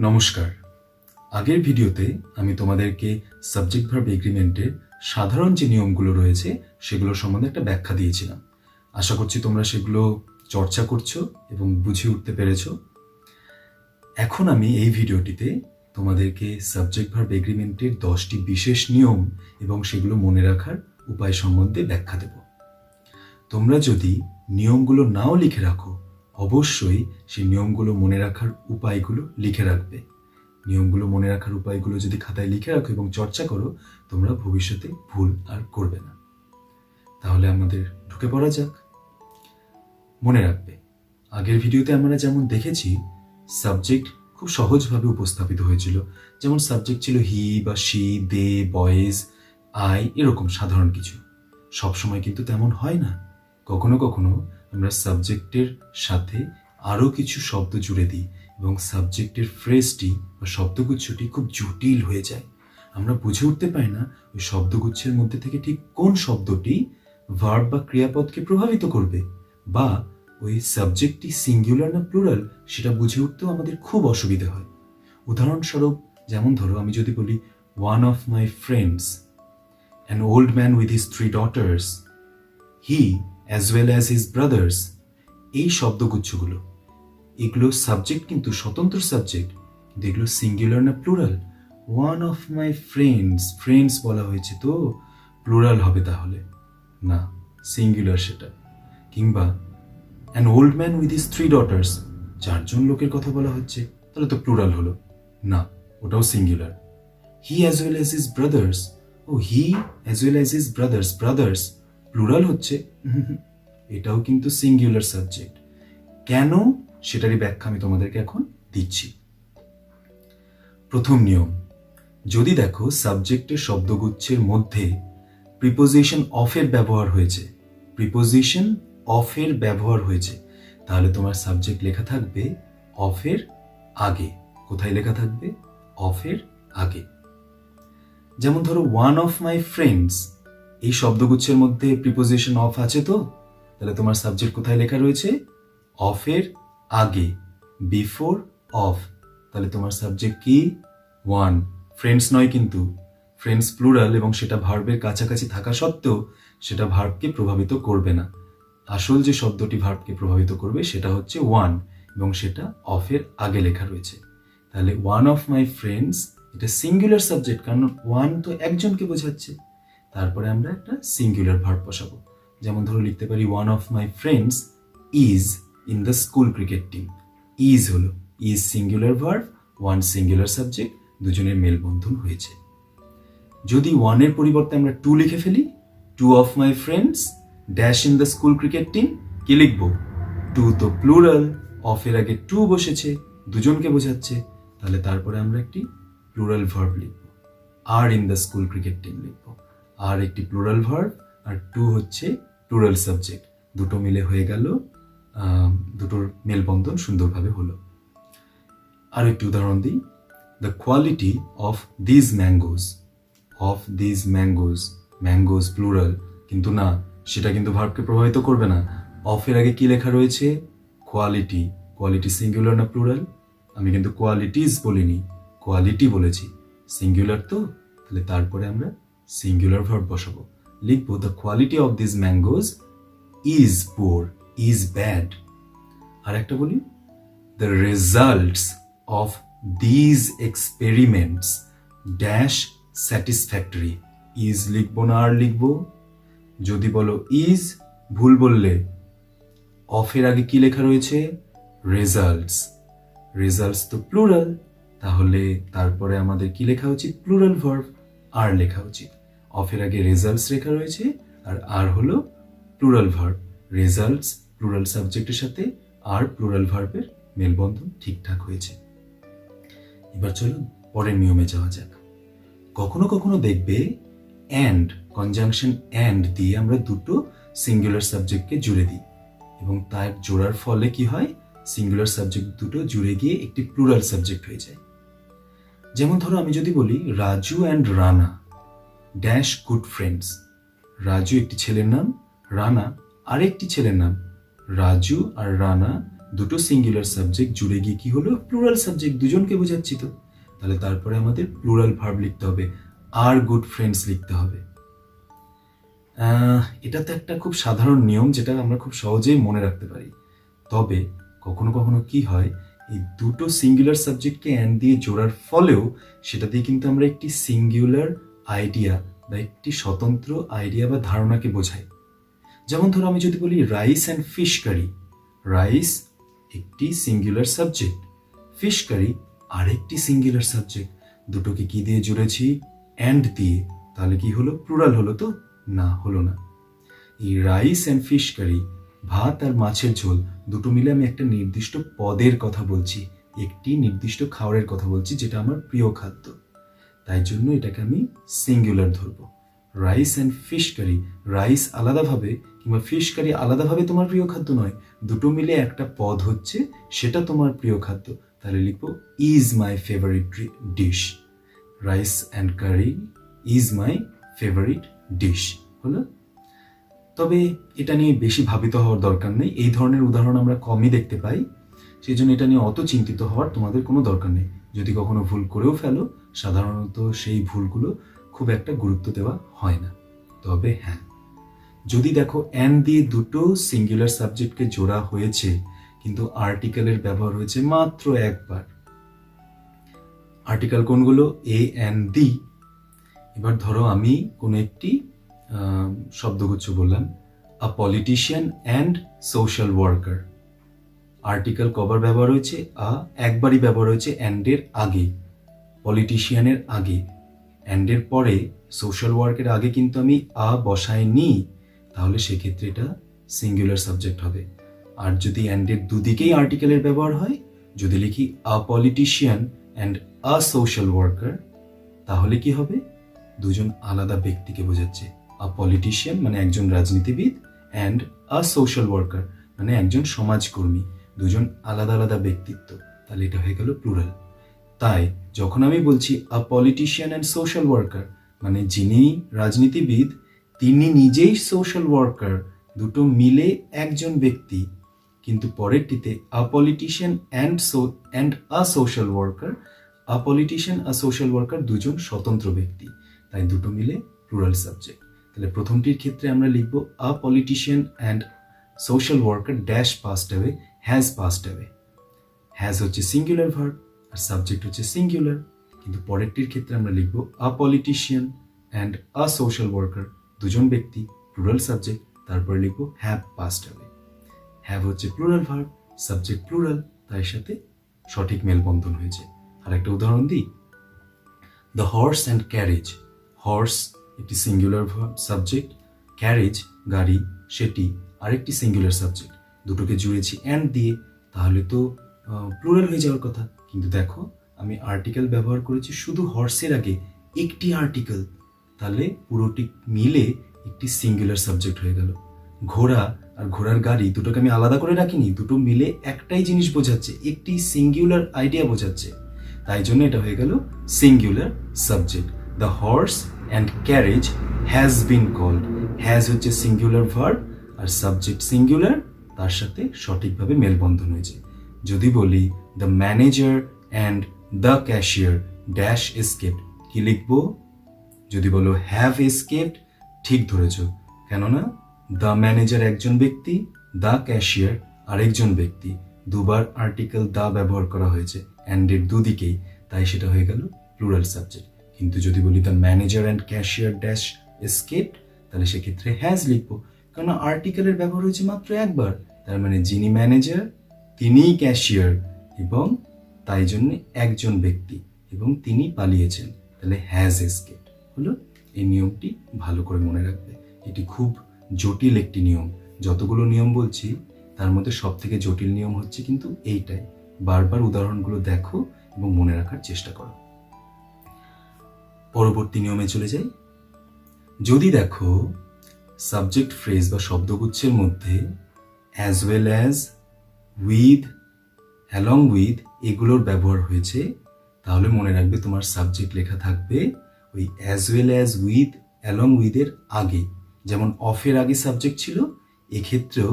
নমস্কার। আগের ভিডিওতে আমি তোমাদেরকে সাবজেক্ট ভার্ব এগ্রিমেন্টের সাধারণ যে নিয়মগুলো রয়েছে সেগুলো সম্বন্ধে একটা ব্যাখ্যা দিয়েছিলাম। আশা করছি তোমরা সেগুলো চর্চা করছো এবং বুঝে উঠতে পেরেছো। এখন আমি এই ভিডিওটিতে তোমাদেরকে সাবজেক্ট ভার্ব এগ্রিমেন্টের 10টি বিশেষ নিয়ম এবং সেগুলো মনে রাখার উপায় সম্বন্ধে ব্যাখ্যা দেব। তোমরা যদি নিয়মগুলো নাও লিখে রাখো, অবশ্যই সেই নিয়মগুলো মনে রাখার উপায়গুলো লিখে রাখবে। নিয়মগুলো মনে রাখার উপায়গুলো যদি খাতায় লিখে রাখো এবং চর্চা করো, তোমরা ভবিষ্যতে ভুল আর করবে না। তাহলে আমাদের ঢুকে পড়া যাক। মনে রাখবে, আগের ভিডিওতে আমরা যেমন দেখেছি সাবজেক্ট খুব সহজভাবে উপস্থাপিত হয়েছিল। যেমন সাবজেক্ট ছিল হি বা শি, দে, বয়েজ, আই, এরকম সাধারণ কিছু। সবসময় কিন্তু তেমন হয় না। কখনো কখনো আমরা সাবজেক্টের সাথে আরও কিছু শব্দ জুড়ে দিই এবং সাবজেক্টের ফ্রেজটি বা শব্দগুচ্ছটি খুব জটিল হয়ে যায়। আমরা বুঝে উঠতে পারি না ওই শব্দগুচ্ছের মধ্যে থেকে ঠিক কোন শব্দটি ভার্ব বা ক্রিয়াপদকে প্রভাবিত করবে, বা ওই সাবজেক্টটি সিঙ্গুলার না প্লুরাল সেটা বুঝে উঠতেও আমাদের খুব অসুবিধা হয়। উদাহরণস্বরূপ যেমন ধরো, আমি যদি বলি one of my friends, an old man with his 3 daughters, he as well as his brothers, এই শব্দগুচ্ছগুলো এগুলো সাবজেক্ট কিন্তু স্বতন্ত্র সাবজেক্ট, কিন্তু এগুলো সিঙ্গুলার না plural. One of my friends, friends বলা হয়েছে তো প্লুরাল হবে তাহলে না, সিঙ্গুলার সেটা। কিংবা an old man with his 3 daughters, 4জন লোকের কথা বলা হচ্ছে, তাহলে তো প্লুরাল হলো না, ওটাও singular. He as well as his brothers, ও he as well as his brothers, brothers plural হচ্ছে, এটাও কিন্তু সিঙ্গুলার সাবজেক্ট। কেন সেটারই ব্যাখ্যা আমি তোমাদেরকে এখন দিচ্ছি। প্রথম নিয়ম, যদি দেখো সাবজেক্টের শব্দগুচ্ছের মধ্যে প্রিপোজিশন অফের ব্যবহার হয়েছে, প্রিপোজিশন অফের ব্যবহার হয়েছে, তাহলে তোমার সাবজেক্ট লেখা থাকবে অফের আগে। কোথায় লেখা থাকবে? অফের আগে। যেমন ধরো ওয়ান অফ মাই ফ্রেন্ডস, এই শব্দগুচ্ছের মধ্যে প্রিপোজিশন অফ আছে তো, তাহলে তোমার সাবজেক্ট কোথায় লেখা রয়েছে? অফের আগে, বিফোর অফ। তাহলে তোমার সাবজেক্ট কি? ওয়ান। ফ্রেন্ডস নয় কিন্তু, ফ্রেন্ডস প্লুরাল এবং সেটা ভার্বের কাছাকাছি থাকা সত্ত্বেও সেটা ভার্বকে প্রভাবিত করবে না। আসল যে শব্দটি ভার্বকে প্রভাবিত করবে সেটা হচ্ছে ওয়ান, এবং সেটা অফের আগে লেখা রয়েছে। তাহলে ওয়ান অফ মাই ফ্রেন্ডস, এটা সিঙ্গুলার সাবজেক্ট, কারণ ওয়ান তো একজনকে বোঝাচ্ছে। তারপরে আমরা একটা সিঙ্গুলার ভার্ব বসাবো। যেমন ধরো লিখতে পারি one of my friends is in the school cricket team. Is হলো, is singular verb, one singular subject, দুজনের মেলবন্ধন হয়েছে। যদি ওয়ানের পরিবর্তে আমরা টু লিখে ফেলি, two of my friends dash in the school cricket team, কি লিখবো? টু তো প্লুরাল, অফের আগে টু বসেছে, দুজনকে বোঝাচ্ছে, তাহলে তারপরে আমরা একটি প্লুরাল ভার্ব লিখবো, আর in the school cricket team লিখবো। আর একটি প্লুরাল ভার্ব আর টু হচ্ছে প্লুরাল সাবজেক্ট, দুটো মিলে হয়ে গেল, দুটোর মেলবন্ধন সুন্দরভাবে হলো। আর একটি উদাহরণ দিই, the quality of these mangoes, of these mangoes, mangoes plural, কিন্তু না, সেটা কিন্তু ভার্বকে প্রভাবিত করবে না। অফের আগে কি লেখা রয়েছে? কোয়ালিটি। কোয়ালিটি সিঙ্গুলার না প্লুরাল? আমি কিন্তু কোয়ালিটিজ বলিনি, কোয়ালিটি বলেছি, সিঙ্গুলার তো, তাহলে তারপরে আমরা সিঙ্গুলার ভার্ব বসাবো, লিখবো the quality of these mangoes is poor, is bad. আর একটা বলি, the results of these experiments dash satisfactory. Is লিখবো না আর লিখবো? যদি বলো ইজ, ভুল বললে। অফের আগে কি লেখা রয়েছে? রেজাল্টস। রেজাল্টস তো প্লুরাল, তাহলে তারপরে আমাদের কি লেখা উচিত? প্লুরাল ভার্ব, আর লেখা উচিত। অফের আগে রেজাল্টস লেখা রয়েছে আর আর হলো প্লুরাল ভার্ব। রেজাল্টস প্লুরাল সাবজেক্টের সাথে আর প্লুরাল ভার্বের মেলবন্ধন ঠিকঠাক হয়েছে। এবার চলো পরের নিয়মে যাওয়া যাক। কখনো কখনো দেখবে অ্যান্ড, কনজাংশন অ্যান্ড দিয়ে আমরা দুটো সিঙ্গুলার সাবজেক্টকে জুড়ে দিই, এবং তার জোড়ার ফলে কি হয়? সিঙ্গুলার সাবজেক্ট দুটো জুড়ে গিয়ে একটি প্লুরাল সাবজেক্ট হয়ে যায়। যেমন ধরো আমি যদি বলি Raju and Rana dash good friends. Raju একটি ছেলের নাম, রানা আরেকটি ছেলের নাম। রাজু আর রানা দুটো সিঙ্গুলার সাবজেক্ট জুড়ে গিয়ে কি হলো, প্লুরাল সাবজেক্ট, দুজনকে বোঝাচ্ছি তো। তাহলে তারপরে আমাদের প্লুরাল ভার্ব লিখতে হবে, আর গুড ফ্রেন্ডস লিখতে হবে। এটা তো একটা খুব সাধারণ নিয়ম যেটা আমরা খুব সহজেই মনে রাখতে পারি। তবে কখনো কখনো কি হয়, এই দুটো সিঙ্গুলার সাবজেক্টকে অ্যান্ড দিয়ে জোড়ার ফলেও সেটা দিয়ে কিন্তু আমরা একটি সিঙ্গুলার আইডিয়া বা একটি স্বতন্ত্র আইডিয়া বা ধারণাকে বোঝাই। যেমন ধরো আমি যদি বলি rice and fish curry, rice একটি সিঙ্গুলার সাবজেক্ট, ফিশ কারি আরেকটি সিঙ্গুলার সাবজেক্ট, দুটোকে কি দিয়ে জুড়েছি, অ্যান্ড দিয়ে। তাহলে কি হলো, প্লুরাল হলো তো? না, হলো না। এই রাইস অ্যান্ড ফিশ কারি, ভাত আর মাছের ঝোল, দুটো মিলে আমি একটা নির্দিষ্ট পদের কথা বলছি, একটি নির্দিষ্ট খাবারের কথা বলছি যেটা আমার প্রিয় খাদ্য, তাই জন্য এটাকে আমি সিঙ্গুলার ধরবো। Rice and fish curry, rice আলাদাভাবে কিংবা ফিশ কারি আলাদাভাবে তোমার প্রিয় খাদ্য নয়, দুটো মিলে একটা পদ হচ্ছে, সেটা তোমার প্রিয় খাদ্য। তাহলে লিখবো is my favourite dish, rice and curry is my favourite dish, হলো? তবে এটা নিয়ে বেশি ভাবিত হওয়ার দরকার নেই, এই ধরনের উদাহরণ আমরা কমই দেখতে পাই, সেই জন্য এটা নিয়ে অত চিন্তিত হওয়ার তোমাদের কোনো দরকার নেই। যদি কখনো ভুল করেও ফেলো, সাধারণত সেই ভুলগুলো খুব একটা গুরুত্ব দেওয়া হয় না। তবে হ্যাঁ, যদি দেখো অ্যান্ড দিয়ে দুটো সিঙ্গুলার সাবজেক্টকে জোড়া হয়েছে কিন্তু আর্টিকেলের ব্যবহার হয়েছে মাত্র একবার, আর্টিকেল কোনগুলো, এ অ্যান্ড দি। এবার ধরো আমি কোনো একটি শব্দগুচ্ছ বললাম, আ politician and social worker, article কবার ব্যবহার হয়েছে, একবারই ব্যবহার হয়েছে অ্যান্ডের আগে, পলিটিশিয়ানের আগে। অ্যান্ডের পরে সোশ্যাল ওয়ার্কের আগে কিন্তু আমি বসাইনি, তাহলে সেক্ষেত্রে এটা সিঙ্গুলার সাবজেক্ট হবে। আর যদি অ্যান্ডের দুদিকেই আর্টিকেলের ব্যবহার হয়, যদি লিখি আ politician and a social worker, তাহলে কি হবে, দুজন আলাদা ব্যক্তিকে বোঝাচ্ছে। আ পলিটিশিয়ান মানে একজন রাজনীতিবিদ, অ্যান্ড আ সোশ্যাল ওয়ার্কার মানে একজন সমাজকর্মী, দুজন আলাদা আলাদা ব্যক্তিত্ব, তাহলে এটা হয়ে গেল প্লুরাল। তাই যখন আমি বলছি আ পলিটিশিয়ান অ্যান্ড সোশ্যাল ওয়ার্কার, মানে যিনি রাজনীতিবিদ তিনি নিজেই সোশ্যাল ওয়ার্কার, দুটো মিলে একজন ব্যক্তি, কিন্তু পরেরটিতে a politician and a social worker, a politician a social worker দুজন স্বতন্ত্র ব্যক্তি, তাই দুটো মিলে প্লুরাল সাবজেক্ট। তাহলে প্রথমটির ক্ষেত্রে আমরা লিখব আ politician and social worker dash passed away, has passed away. Has হচ্ছে সিঙ্গুলার ভার্ব আর সাবজেক্ট হচ্ছে সিঙ্গুলার, কিন্তু পরেরটির ক্ষেত্রে আমরা লিখব আ politician and a social worker, দুজন ব্যক্তি, প্লুরাল সাবজেক্ট, তারপরে লিখব হ্যাভ পাস্ট অ্যাওয়ে। হ্যাভ হচ্ছে প্লুরাল ভার্ব, সাবজেক্ট প্লুরাল, তাই সাথে সঠিক মেলবন্ধন হয়েছে। আর একটা উদাহরণ দিই, the horse and carriage, horse একটি সিঙ্গুলার সাবজেক্ট, ক্যারেজ গাড়ি সেটি আরেকটি সিঙ্গুলার সাবজেক্ট, দুটোকে জুড়েছি অ্যান্ড দিয়ে, তাহলে তো প্লুরাল হয়ে যাওয়ার কথা। কিন্তু দেখো আমি আর্টিকেল ব্যবহার করেছি শুধু হর্সের আগে একটি আর্টিকেল, তাহলে পুরোটি মিলে একটি সিঙ্গুলার সাবজেক্ট হয়ে গেল। ঘোড়া আর ঘোড়ার গাড়ি দুটোকে আমি আলাদা করে রাখিনি, দুটো মিলে একটাই জিনিস বোঝাচ্ছে, একটি সিঙ্গুলার আইডিয়া বোঝাচ্ছে, তাই জন্য এটা হয়ে গেল singular subject. The horse and carriage has been called, has হচ্ছে সিঙ্গুলার ভার্ব আর সাবজেক্ট সিঙ্গুলার, তার সাথে সঠিকভাবে মেলবন্ধন হয়েছে। যদি বলি the manager and the cashier dash escaped, কি লিখবো? যদি বলো হ্যাভ এসকেপড, ঠিক ধরেছ, কেননা দ্য ম্যানেজার একজন ব্যক্তি, দ্য ক্যাশিয়ার আরেকজন ব্যক্তি, দুবার আর্টিকেল দ্য ব্যবহার করা হয়েছে অ্যান্ডের দুদিকেই, তাই সেটা হয়ে গেল প্লুরাল সাবজেক্ট। কিন্তু যদি বলি the manager and cashier dash escaped, তাহলে সেক্ষেত্রে হ্যাজ লিখবো, কারণ আর্টিকেলের ব্যবহার হয়েছে মাত্র একবার, তার মানে যিনি ম্যানেজার তিনিই ক্যাশিয়ার এবং তাই জন্য একজন ব্যক্তি এবং তিনি পালিয়েছেন, তাহলে হ্যাজ এসকেপড হলো। এই নিয়মটি ভালো করে মনে রাখবে, এটি খুব জটিল একটি নিয়ম। যতগুলো নিয়ম বলছি তার মধ্যে সব থেকে জটিল নিয়ম হচ্ছে কিন্তু এইটাই। বারবার উদাহরণগুলো দেখো এবং মনে রাখার চেষ্টা করো। পরবর্তী নিয়মে চলে যাই। যদি দেখো সাবজেক্ট ফ্রেজ বা শব্দগুচ্ছের মধ্যে as well as, with, along with এগুলোর ব্যবহার হয়েছে, তাহলে মনে রাখবে তোমার সাবজেক্ট লেখা থাকবে ওই as well as, with, along উইথের আগে। যেমন অফের আগে সাবজেক্ট ছিল, এক্ষেত্রেও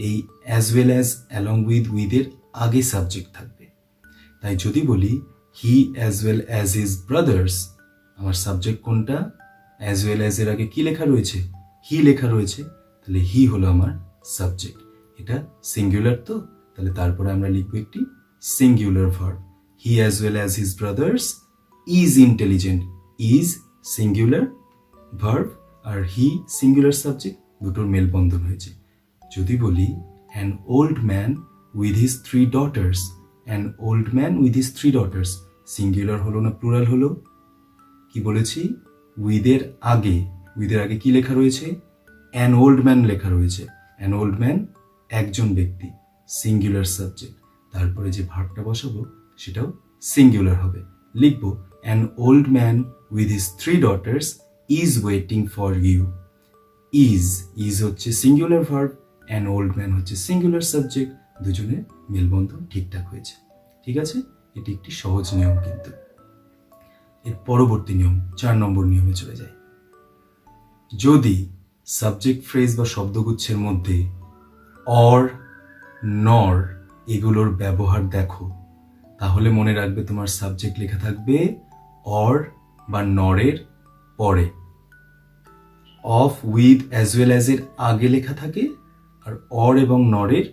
এই as well as along with এর আগে সাবজেক্ট থাকবে। তাই যদি বলি he as well as his brothers, আমার সাবজেক্ট কোনটা? অ্যাজ ওয়েল অ্যাজ এর আগে কি লেখা রয়েছে? হি লেখা রয়েছে, তাহলে হি হলো আমার সাবজেক্ট। এটা সিঙ্গুলার তো, তাহলে তারপরে আমরা লিখবো একটি singular verb. He as well as his brothers is intelligent. Is singular verb আর হি সিঙ্গুলার সাবজেক্ট, দুটোর মেলবন্ধন হয়েছে। যদি বলি an old man with his 3 daughters, an old man with his 3 daughters, singular হলো না প্লুরাল হলো? কি বলেছি? উইথের আগে কি লেখা রয়েছে? অ্যান ওল্ড ম্যান লেখা রয়েছে। অ্যান ওল্ড ম্যান একজন ব্যক্তি, সিঙ্গুলার সাবজেক্ট। তারপরে যে ভার্বটা বসাবো সেটাও সিঙ্গুলার হবে। লিখবো an old man with his 3 daughters is waiting for you. Is হচ্ছে singular verb, an old man হচ্ছে সিঙ্গুলার সাবজেক্ট, দুজনের মেলবন্ধন ঠিকঠাক হয়েছে। ঠিক আছে, এটি একটি সহজ নিয়ম। কিন্তু এর পরবর্তী নিয়ম 4 নম্বর নিয়মে চলে যায়। যদি সাবজেক্ট ফ্রেজ বা শব্দগুচ্ছের মধ্যে অর, নর এগুলোর ব্যবহার দেখো, তাহলে মনে রাখবে তোমার সাবজেক্ট লেখা থাকবে অর বা নরের পরে। Of, with, as well as এর আগে লেখা থাকে, আর অর এবং নরের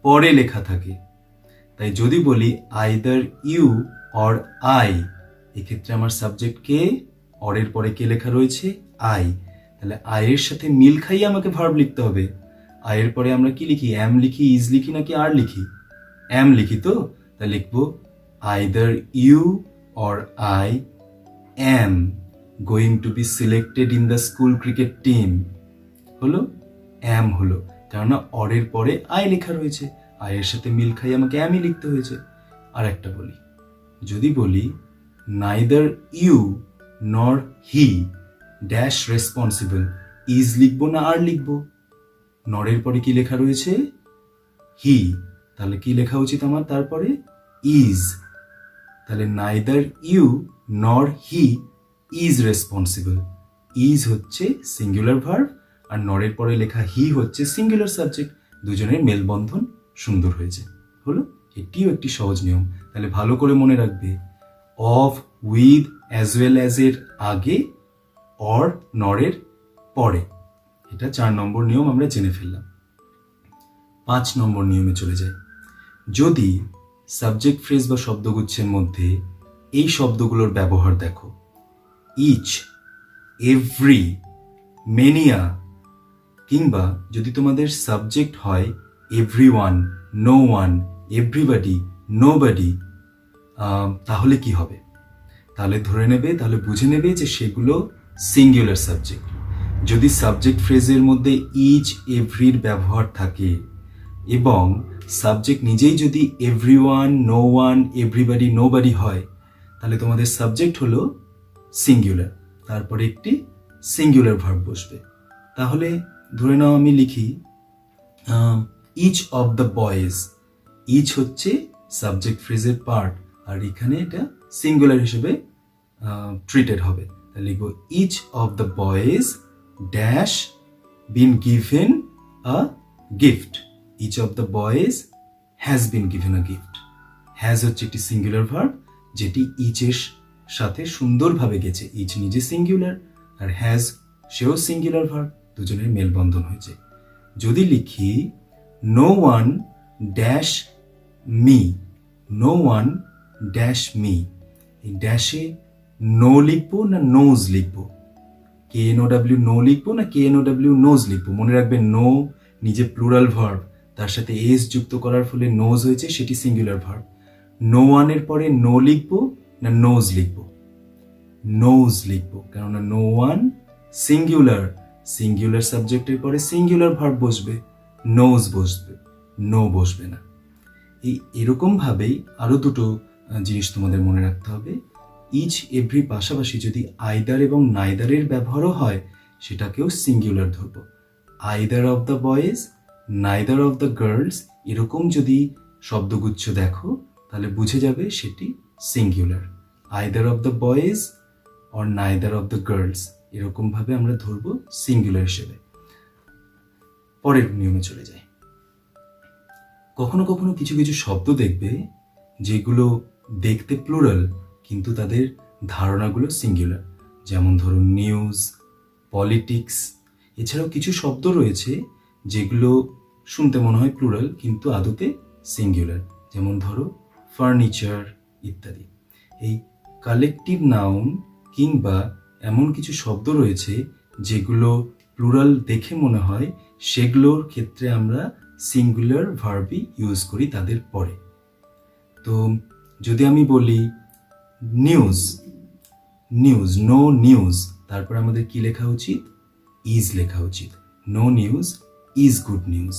পরে লেখা থাকে। তাই যদি বলি আইদার ইউ অর আই, এক্ষেত্রে আমার সাবজেক্ট কে? অরের পরে কে লেখা রয়েছে? আই। তাহলে আয়ের সাথে মিল খাইয়ে আমাকে ভার্ব লিখতে হবে। আয়ের পরে আমরা কি লিখি? অ্যাম লিখি, ইজ লিখি নাকি আর লিখি? অ্যাম লিখি তো, তাহলে লিখবো either you or I am going to be selected in the school cricket team. হলো? অ্যাম হলো, কেননা অরের পরে আই লেখা রয়েছে, আয়ের সাথে মিল খাইয়ে আমাকে অ্যামই লিখতে হয়েছে। আর একটা বলি, যদি বলি neither you nor he dash responsible, is লিখবো না আর লিখবো? নরের পরে কি লেখা রয়েছে? হি, তাহলে কি লেখা উচিত আমার তারপরে? ইজ। তাহলে neither you nor he is responsible. Is হচ্ছে সিঙ্গুলার ভার্ব আর নরের পরে লেখা হি হচ্ছে সিঙ্গুলার সাবজেক্ট, দুজনের মেলবন্ধন সুন্দর হয়েছে। হলো? এটিও একটি সহজ নিয়ম। তাহলে ভালো করে মনে রাখবে, of, with, as well as এর আগে, অর, নরের পরে। এটা 4 নম্বর নিয়ম আমরা জেনে ফেললাম। 5 নম্বর নিয়মে চলে যায়। যদি সাবজেক্ট ফ্রেজ বা শব্দগুচ্ছের মধ্যে এই শব্দগুলোর ব্যবহার দেখো, ইচ, এভরি, মেনিয়া, কিংবা যদি তোমাদের সাবজেক্ট হয় everyone, no one, everybody, nobody, তাহলে কি হবে? তাহলে ধরে নেবে, তাহলে বুঝে নেবে যে সেগুলো সিঙ্গুলার সাবজেক্ট। যদি সাবজেক্ট ফ্রেজের মধ্যে ইচ, এভরির ব্যবহার থাকে এবং সাবজেক্ট নিজেই যদি everyone, no one, everybody, nobody হয়, তাহলে তোমাদের সাবজেক্ট হলো সিঙ্গুলার, তারপরে একটি সিঙ্গুলার ভার্ব বসবে। তাহলে ধরে নাও আমি লিখি each of the boys. Each হচ্ছে সাবজেক্ট ফ্রেজের পার্ট, আর এখানে এটা সিঙ্গুলার হিসেবে ট্রিটেড হবে। তাহলে লিখবো each of the boys dash been given a gift. Each of the boys has been given a gift. Has হচ্ছে একটি সিঙ্গুলার ভার্ব যেটি ইচের সাথে সুন্দরভাবে গেছে। ইচ নিজে সিঙ্গুলার আর হ্যাজ সেও সিঙ্গুলার ভার্ব, দুজনের মেলবন্ধন হয়েছে। যদি লিখি no one dash me, no one dash me, এই ড্যাশে নো লিখবো না নোজ লিখবো? K N O W know লিখবো না K N O W knows লিখবো? মনে রাখবে নো নিজে প্লুরাল ভার্ব, তার সাথে এস যুক্ত করার ফলে নোজ হয়েছে, সেটি সিঙ্গুলার ভার্ব। নো ওয়ানের পরে নো লিখবো না নোজ লিখবো? নোজ লিখবো, কেননা নো ওয়ান সিঙ্গুলার, সিঙ্গুলার সাবজেক্টের পরে সিঙ্গুলার ভার্ব বসবে, নোজ বসবে, নো বসবে না। এরকম ভাবেই আরো দুটো জিনিস তোমাদের মনে রাখতে হবে। ইচ, এভরি পাশাপাশি যদি আইদার এবং নাইদারের ব্যবহারও হয়, সেটাকেও সিঙ্গুলার ধরবো। Either of the boys, neither of the girls, এরকম যদি শব্দগুচ্ছ দেখো তাহলে বুঝে যাবে সেটি singular. Either of the boys or neither of the girls, এরকম ভাবে আমরা ধরবো সিঙ্গুলার হিসেবে। পরের নিয়মে চলে যাই। কখনো কখনো কিছু কিছু শব্দ দেখবে যেগুলো দেখতে প্লুরাল কিন্তু তাদের ধারণাগুলো সিঙ্গুলার। যেমন ধরুন নিউজ, পলিটিক্স। এছাড়াও কিছু শব্দ রয়েছে যেগুলো শুনতে মনে হয় প্লুরাল কিন্তু আদতে সিঙ্গুলার। যেমন ধরো ফার্নিচার ইত্যাদি। এই কালেকটিভ নাউন কিংবা এমন কিছু শব্দ রয়েছে যেগুলো প্লুরাল দেখে মনে হয়, সেগুলোর ক্ষেত্রে আমরা সিঙ্গুলার ভার্বই ইউজ করি তাদের পরে। তো যদি আমি বলি নিউজ, নিউজ, নো নিউজ, তারপর আমাদের কি লেখা উচিত? ইজ লেখা উচিত। No news is good news,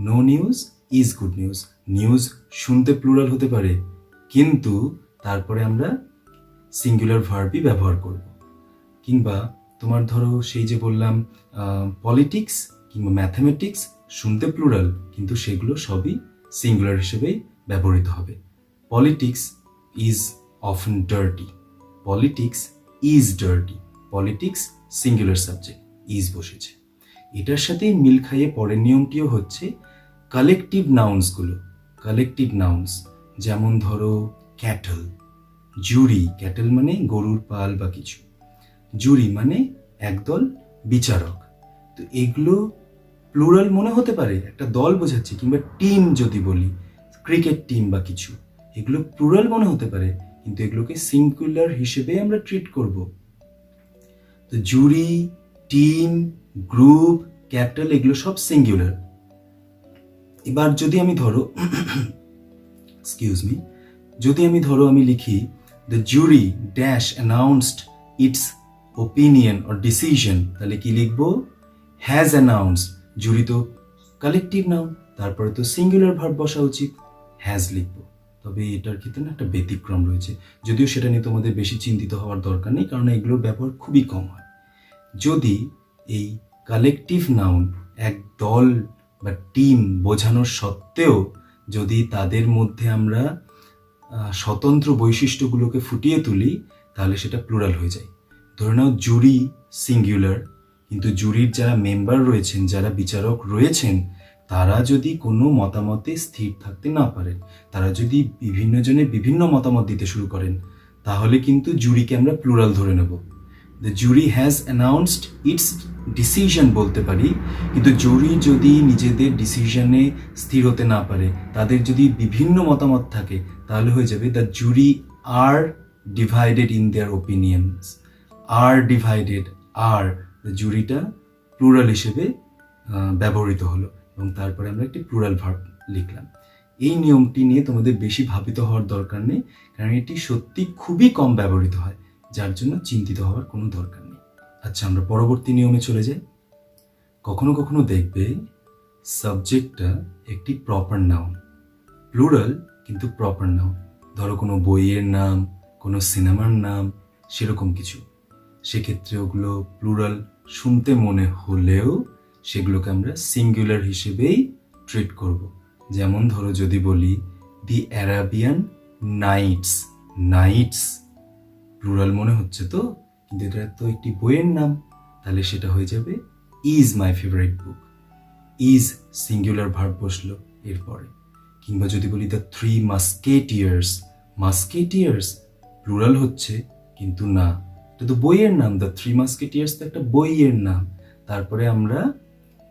no news is good news. News শুনতে প্লুরাল হতে পারে কিন্তু তারপরে আমরা সিঙ্গুলার ভার্বই ব্যবহার করব। কিংবা তোমার ধরো সেই যে বললাম পলিটিক্স কিংবা ম্যাথামেটিক্স শুনতে প্লুরাল কিন্তু সেগুলো সবই সিঙ্গুলার হিসেবেই ব্যবহৃত হবে। Politics is often dirty, politics is dirty, politics singular subject, is বসেছে। এটার সাথেই মিল খাইয়ে পরের নিয়মটিও হচ্ছে কালেকটিভ নাউন্সগুলো। কালেকটিভ নাউন্স যেমন ধরো ক্যাটল, জুরি, ক্যাটল মানে গরুর পাল বা কিছু, জুরি মানে একদল বিচারক। তো এগুলো প্লুরাল মনে হতে পারে, একটা দল বোঝাচ্ছে, কিংবা টিম যদি বলি ক্রিকেট টিম বা কিছু, এগুলো প্লুরাল মনে হতে পারে কিন্তু এগুলোকে সিঙ্গুলার হিসেবে আমরা ট্রিট করব। তো জুরি, টিম, গ্রুপ, ক্যাটল এগুলো সব সিঙ্গুলার। এবার যদি আমি ধরো এক্সকিউজ মি, যদি আমি ধরো আমি লিখি the jury dash announced it's opinion or decision, তাহলে কি লিখবো? Has announced. জুরি তো কালেকটিভ নাউন, তারপরে তো সিঙ্গুলার ভার্ব বসা উচিত, হ্যাজ লিখবো। তবে এটার ক্ষেত্রে না একটা ব্যতিক্রম রয়েছে, যদিও সেটা নিয়ে তোমাদের বেশি চিন্তিত হওয়ার দরকার নেই, কারণ এগুলোর ব্যবহার খুবই কম হয়। যদি এই কালেকটিভ নাউন এক দল বা টিম বোঝানোর সত্ত্বেও যদি তাদের মধ্যে আমরা স্বতন্ত্র বৈশিষ্ট্যগুলোকে ফুটিয়ে তুলি তাহলে সেটা প্লুরাল হয়ে যায়। ধরে নাও জুরি সিঙ্গুলার, কিন্তু জুরির যারা মেম্বার রয়েছেন, যারা বিচারক রয়েছেন, তারা যদি কোনো মতামতে স্থির থাকতে না পারেন, তারা যদি বিভিন্ন জনে বিভিন্ন মতামত দিতে শুরু করেন, তাহলে কিন্তু জুরিকে আমরা প্লুরাল ধরে নেব। The jury has announced it's decision বলতে পারি, কিন্তু জুরি যদি নিজেদের ডিসিশনে স্থির হতে না পারে, তাদের যদি বিভিন্ন মতামত থাকে, তাহলে হয়ে যাবে the jury are divided in their opinions. Are divided, আর জুরিটা প্লুরাল হিসেবে ব্যবহৃত হলো এবং তারপরে আমরা একটি প্লুরাল ভার্ব লিখলাম। এই নিয়মটি নিয়ে তোমাদের বেশি ভাবিত হওয়ার দরকার নেই, কারণ এটি সত্যি খুবই কম ব্যবহৃত হয়, যার জন্য চিন্তিত হওয়ার কোনো দরকার নেই। আচ্ছা, আমরা পরবর্তী নিয়মে চলে যাই। কখনো কখনো দেখবে সাবজেক্টটা একটি প্রপার নাউন, প্লুরাল কিন্তু প্রপার নাউন। ধরো কোনো বইয়ের নাম, কোনো সিনেমার নাম, সেরকম কিছু। সেক্ষেত্রে ওগুলো প্লুরাল শুনতে মনে হলেও সেগুলোকে আমরা সিঙ্গুলার হিসেবেই ট্রিট করব। যেমন ধরো যদি বলি দি অ্যারাবিয়ান নাইটস, নাইটস প্লুরাল মনে হচ্ছে তো, কিন্তু এটা তো একটি বইয়ের নাম, তাহলে সেটা হয়ে যাবে is my favourite book. Is singular verb বসলো এরপরে। কিংবা যদি বলি the three Musketeers, Musketeers plural হচ্ছে কিন্তু না, এটা তো বইয়ের নাম। দ্য থ্রি মাস্কেটিয়ার্স তো একটা বইয়ের নাম, তারপরে আমরা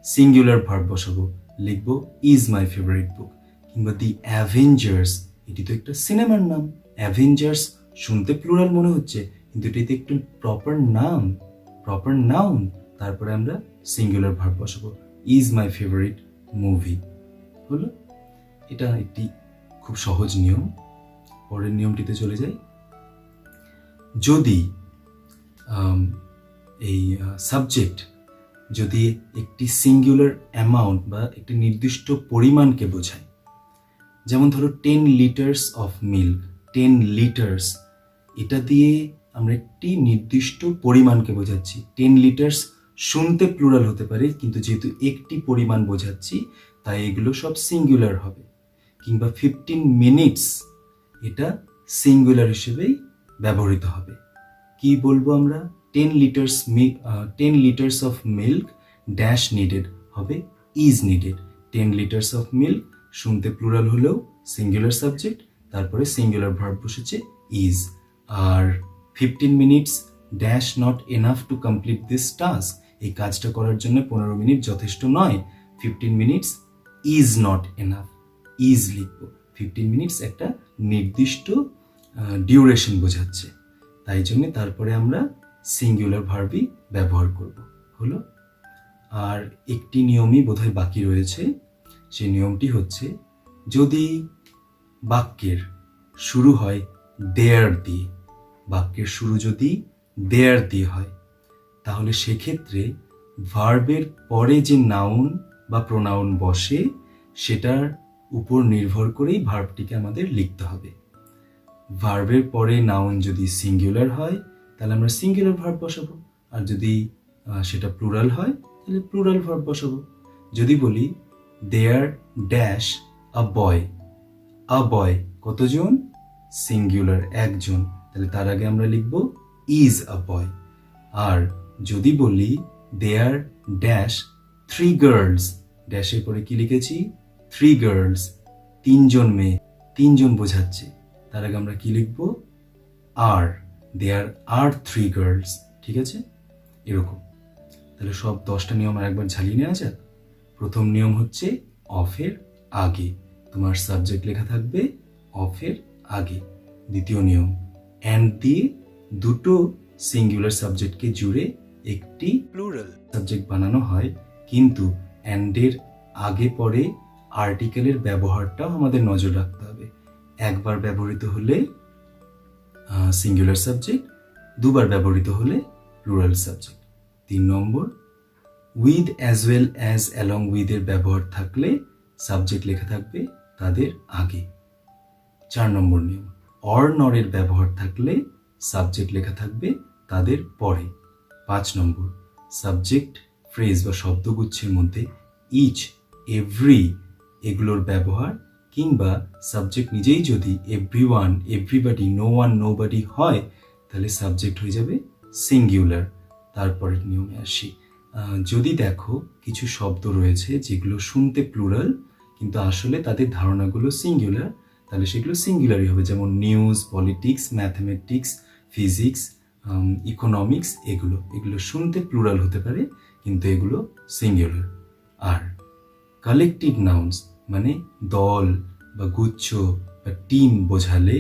সিঙ্গুলার ভার্ব বসাবো, লিখবো ইজ মাই ফেভারিট বুক। কিংবা দি অ্যাভেঞ্জার্স, এটি তো একটা সিনেমার নাম। অ্যাভেঞ্জার্স শুনতে প্লুরাল মনে হচ্ছে কিন্তু এটিতে একটু প্রপার নাম, প্রপার নাউন, তারপরে আমরা সিঙ্গুলার ভার্ব বসাবো, ইজ মাই ফেভারিট মুভি। হলো, এটা একটি খুব সহজ নিয়ম। পরের নিয়মটিতে চলে যাই। যদি এই সাবজেক্ট যদি একটি সিঙ্গুলার অ্যামাউন্ট বা একটি নির্দিষ্ট পরিমাণকে বোঝায়, যেমন ধরো 10 লিটার্স অফ মিল্ক, 10 লিটার্স, এটা দিয়ে আমরা একটি নির্দিষ্ট পরিমাণকে বোঝাচ্ছি। 10 লিটার্স শুনতে প্লুরাল হতে পারে কিন্তু যেহেতু একটি পরিমাণ বোঝাচ্ছি তাই এগুলো সব সিঙ্গুলার হবে। কিংবা 15 মিনিটস, এটা সিঙ্গুলার হিসেবেই ব্যবহৃত হবে। কি বলবো আমরা? 10 litres of milk dash needed হবে is needed. 10 litres of milk শুনতে প্লুরাল হলেও সিঙ্গুলার সাবজেক্ট, তারপরে সিঙ্গুলার ভার্ব বসেছে ইজ। আর 15 minutes dash not enough to complete this task, এই কাজটা করার জন্য 15 মিনিট যথেষ্ট নয়। 15 minutes is not enough, is লিখব। 15 মিনিটস একটা নির্দিষ্ট ডিউরেশন বোঝাচ্ছে, তাই জন্য তারপরে আমরা সিঙ্গুলার ভার্বই ব্যবহার করব। হলো। আর একটি নিয়মই বোধহয় বাকি রয়েছে, সেই নিয়মটি হচ্ছে যদি বাক্যের শুরু হয় দেয়ার দিয়ে, বাক্যের শুরু যদি দেয়ার দিয়ে হয়, তাহলে সেক্ষেত্রে ভার্বের পরে যে নাউন বা প্রোনাউন বসে সেটার উপর নির্ভর করেই ভার্বটিকে আমাদের লিখতে হবে। ভার্বের পরে নাউন যদি সিঙ্গুলার হয় তাহলে আমরা সিঙ্গুলার ভার্ব বসাবো, আর যদি সেটা প্লুরাল হয় তাহলে প্লুরাল ভার্ব বসাবো। যদি বলি দেয়ার ড্যাশ আ বয়, আ বয় কতজন? সিঙ্গুলার, একজন, তাহলে তার আগে আমরা লিখব ইজ আ বয়। আর যদি বলি দেয়ার ড্যাশ 3 গার্লস, ড্যাশের পরে কি লিখেছি? 3 গার্লস, 3জন মেয়ে, 3জন বোঝাচ্ছে, তার আগে আমরা কি লিখব? আর, দেয়ার আর 3 গার্লস। ঠিক আছে, এরকম। তাহলে সব 10টা নিয়ম আর একবার ঝালিয়ে নেওয়া যাক। প্রথম নিয়ম হচ্ছে অফের আগে, তোমার সাবজেক্ট লেখা থাকবে অফের আগে। দ্বিতীয় নিয়ম, অ্যান্ড দিয়ে দুটো সিঙ্গুলার সাবজেক্টকে জুড়ে একটি প্লুরাল সাবজেক্ট বানানো হয়, কিন্তু অ্যান্ডের আগে পরে আর্টিকেলের ব্যবহারটাও আমাদের নজর রাখতে হবে। একবার ব্যবহৃত হলে সিঙ্গুলার সাবজেক্ট, দুবার ব্যবহৃত হলে plural subject. 3 number, with as well as along with এর ব্যবহার থাকলে সাবজেক্ট লেখা থাকবে তাদের আগে। 4 নম্বর নিয়ম, অর নর এর ব্যবহার থাকলে সাবজেক্ট লেখা থাকবে তাদের পরে। 5 নম্বর, সাবজেক্ট ফ্রেজ বা শব্দগুচ্ছের মধ্যে ইচ, এভরি এগুলোর ব্যবহার, কিংবা সাবজেক্ট নিজেই যদি everyone, everybody, no one, nobody হয় তাহলে সাবজেক্ট হয়ে যাবে সিঙ্গুলার। তারপরের নিয়মে আসি, যদি দেখো কিছু শব্দ রয়েছে যেগুলো শুনতে প্লুরাল কিন্তু আসলে তাদের ধারণাগুলো সিঙ্গুলার, তাহলে সেগুলো সিঙ্গুলারই হবে। যেমন news, politics, mathematics, physics, economics, এগুলো শুনতে প্লুরাল হতে পারে কিন্তু এগুলো সিঙ্গুলার। আর কালেকটিভ নাউন্স মানে দল বা গুচ্ছ বা টিম বোঝালে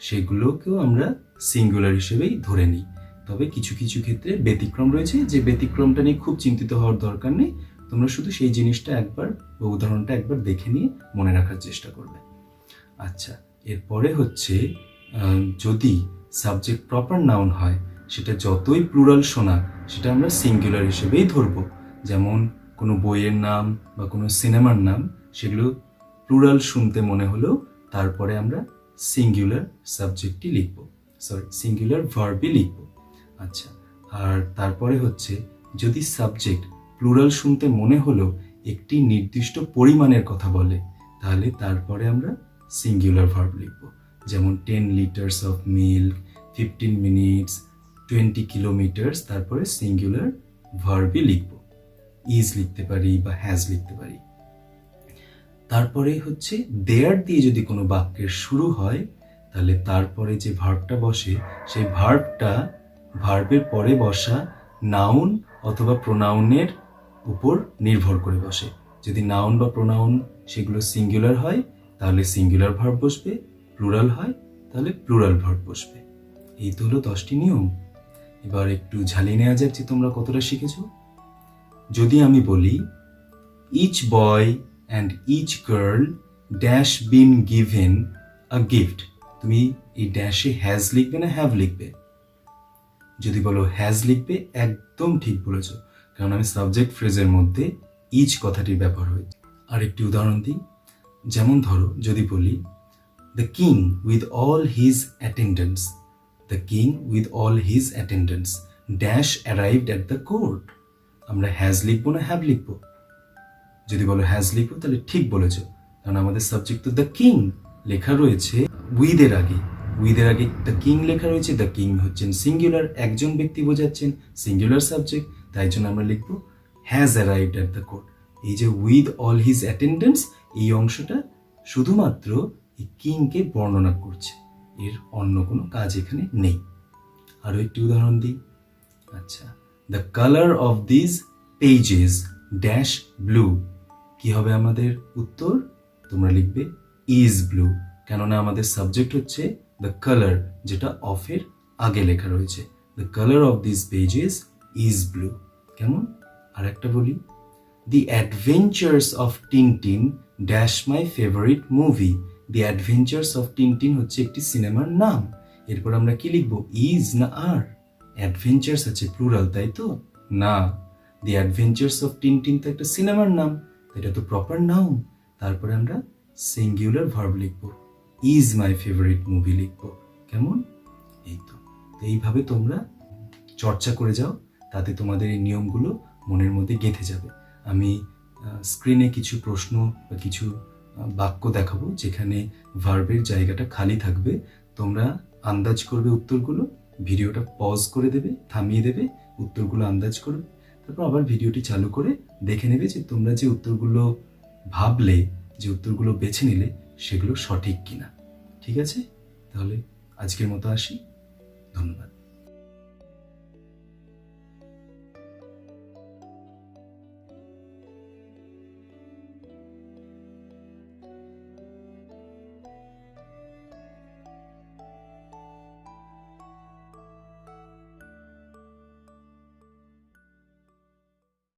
সেগুলোকেও আমরা সিঙ্গুলার হিসেবেই ধরে নিই। তবে কিছু কিছু ক্ষেত্রে ব্যতিক্রম রয়েছে, যে ব্যতিক্রমটা নিয়ে খুব চিন্তিত হওয়ার দরকার নেই, তোমরা শুধু সেই জিনিসটা একবার বা উদাহরণটা একবার দেখে নিয়ে মনে রাখার চেষ্টা করবে। আচ্ছা, এরপরে হচ্ছে যদি সাবজেক্ট প্রপার নাউন হয় সেটা যতই প্লুরাল শোনা সেটা আমরা সিঙ্গুলার হিসেবেই ধরবো। যেমন কোনো বইয়ের নাম বা কোনো সিনেমার নাম, সেগুলো প্লুরাল শুনতে মনে হলেও তারপরে আমরা সিঙ্গুলার সাবজেক্টই লিখব, সিঙ্গুলার ভার্বই লিখব। আচ্ছা, আর তারপরে হচ্ছে যদি সাবজেক্ট প্লুরাল শুনতে মনে হলেও একটি নির্দিষ্ট পরিমাণের কথা বলে তাহলে তারপরে আমরা সিঙ্গুলার ভার্ব লিখব। যেমন 10 litres of milk, 15 minutes, 20 kilometres, তারপরে সিঙ্গুলার ভার্বই লিখব। ইজ লিখতে পারি বা হ্যাজ লিখতে পারি। তারপরে হচ্ছে দেয়ার দিয়ে যদি কোনো বাক্যের শুরু হয় তাহলে তারপরে যে ভার্বটা বসে সেই ভার্বের পরে বসা নাউন অথবা প্রোনাউনের উপর নির্ভর করে বসে। যদি নাউন বা প্রোনাউন সেগুলো সিঙ্গুলার হয় তাহলে সিঙ্গুলার ভার্ব বসবে, প্লুরাল হয় তাহলে প্লুরাল ভার্ব বসবে। এই তো হলো 10টি নিয়ম। এবার একটু ঝালিয়ে নেওয়া যাক যে তোমরা কতটা শিখেছো। যদি আমি বলি each boy and each girl dash been given a gift, তুমি এই ড্যাশে হ্যাজ লিখবে না হ্যাভ লিখবে? যদি বলো হ্যাজ লিখবে, একদম ঠিক বলেছ, কারণ আমি সাবজেক্ট ফ্রেজের মধ্যে ইচ কথাটির ব্যবহার হয়েছে। আর একটি উদাহরণ দিই, যেমন ধরো যদি বলি the king with all his attendants, the king with all his attendants dash arrived at the court, আমরা হ্যাজ লিখবো না হ্যাভ লিখবো? যদি বলো হ্যাজ লিখবো তাহলে ঠিক বলেছ, কারণ আমাদের সাবজেক্ট তো দ্য কিং লেখা রয়েছে উইথ এর আগে, উইথ এর আগে দ্য কিং লেখা রয়েছে, দ্য কিং হচ্ছেন সিঙ্গুলার, একজন ব্যক্তি বোঝাচ্ছেন, সিঙ্গুলার সাবজেক্ট, তাই জন্য আমরা লিখবো has arrived at the court. এই যে উইথ অল হিজ অ্যাটেন্ডেন্টস, এই অংশটা শুধুমাত্র এই কিংকে বর্ণনা করছে, এর অন্য কোনো কাজ এখানে নেই। আরও একটি উদাহরণ দিই। আচ্ছা, the colour of this pages dash blue. কি হবে আমাদের উত্তর? তোমরা লিখবে ইজ ব্লু, কেননা আমাদের সাবজেক্ট হচ্ছে দ্য কালার, যেটা অফের আগে লেখা রয়েছে। The colour of this pages is blue. কেমন? আর একটা বলি, the adventures of Tintin dash my favourite movie. The adventures of Tintin হচ্ছে একটি সিনেমার নাম। এরপর আমরা কি লিখবো? ইজ না আর? অ্যাডভেঞ্চার্স আছে প্লুরাল, তাই তো? না, দি অ্যাডভেঞ্চার্স অফ টিনটিন তো একটা সিনেমার নাম, এটা তো প্রপার নাউন। তারপরে আমরা সিঙ্গুলার ভার্ব লিখবো, ইজ মাই ফেভারিট মুভি লিখবো। কেমন? এই তো। এইভাবে তোমরা চর্চা করে যাও, তাতে তোমাদের এই নিয়মগুলো মনের মধ্যে গেঁথে যাবে। আমি স্ক্রিনে কিছু প্রশ্ন বা কিছু বাক্য দেখাবো যেখানে ভার্বের জায়গাটা খালি থাকবে। তোমরা আন্দাজ করবে উত্তরগুলো, ভিডিওটা পজ করে দেবে, থামিয়ে দেবে, উত্তরগুলো আন্দাজ করবে, তারপর আবার ভিডিওটি চালু করে দেখে নেবে যে তোমরা যে উত্তরগুলো ভাবলে, যে উত্তরগুলো বেছে নিলে, সেগুলো সঠিক কিনা। ঠিক আছে? তাহলে আজকের মতো আসি। ধন্যবাদ।